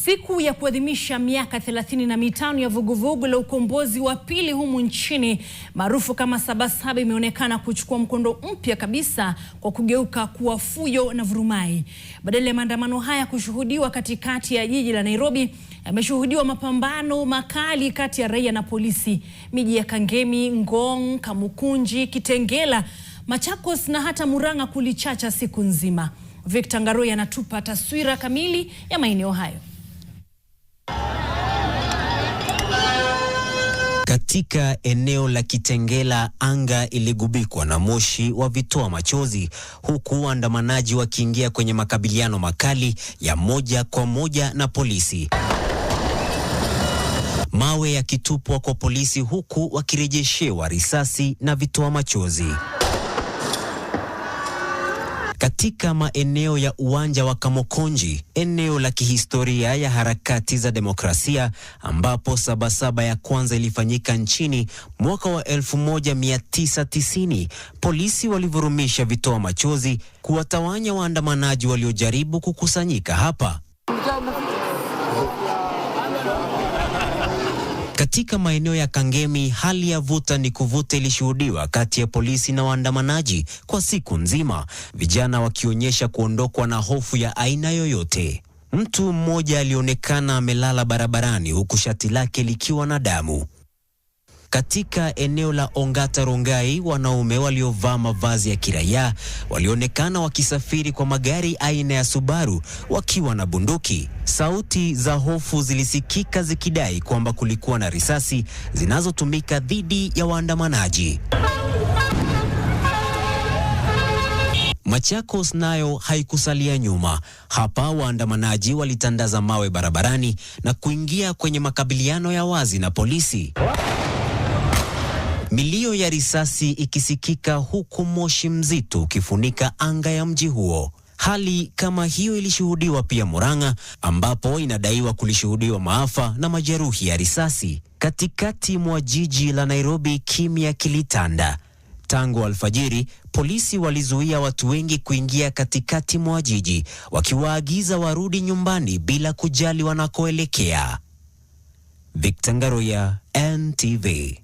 Siku ya kuadhimisha miaka 35 ya vuguvugu la ukombozi wa pili humu nchini maarufu kama Sabasaba imeonekana kuchukua mkondo mpya kabisa kwa kugeuka kuwa fujo na vurumai. Badala ya maandamano haya kushuhudiwa katikati ya jiji la Nairobi, yameshuhudiwa mapambano makali kati ya raia na polisi. Miji ya Kangemi, Ngong, Kamukunji, Kitengela, Machakos na hata Murang'a kulichacha siku nzima. Victor Ngaroya anatupa taswira kamili ya maeneo hayo. Katika eneo la Kitengela, anga iligubikwa na moshi wa vitoa machozi, huku waandamanaji wakiingia kwenye makabiliano makali ya moja kwa moja na polisi. Mawe yakitupwa kwa polisi huku wakirejeshewa risasi na vitoa machozi. Katika maeneo ya uwanja wa Kamukunji, eneo la kihistoria ya harakati za demokrasia ambapo Sabasaba ya kwanza ilifanyika nchini mwaka wa 1990, polisi walivurumisha vitoa machozi kuwatawanya waandamanaji waliojaribu kukusanyika hapa. Katika maeneo ya Kangemi, hali ya vuta ni kuvuta ilishuhudiwa kati ya polisi na waandamanaji kwa siku nzima, vijana wakionyesha kuondokwa na hofu ya aina yoyote. Mtu mmoja alionekana amelala barabarani huku shati lake likiwa na damu. Katika eneo la Ongata Rongai, wanaume waliovaa mavazi ya kiraia walionekana wakisafiri kwa magari aina ya Subaru wakiwa na bunduki. Sauti za hofu zilisikika zikidai kwamba kulikuwa na risasi zinazotumika dhidi ya waandamanaji. Machakos nayo haikusalia nyuma. Hapa waandamanaji walitandaza mawe barabarani na kuingia kwenye makabiliano ya wazi na polisi. Milio ya risasi ikisikika huku moshi mzito ukifunika anga ya mji huo. Hali kama hiyo ilishuhudiwa pia Murang'a, ambapo inadaiwa kulishuhudiwa maafa na majeruhi ya risasi. Katikati mwa jiji la Nairobi, kimya kilitanda. Tangu alfajiri, polisi walizuia watu wengi kuingia katikati mwa jiji, wakiwaagiza warudi nyumbani bila kujali wanakoelekea. Victor Ngaroya, NTV.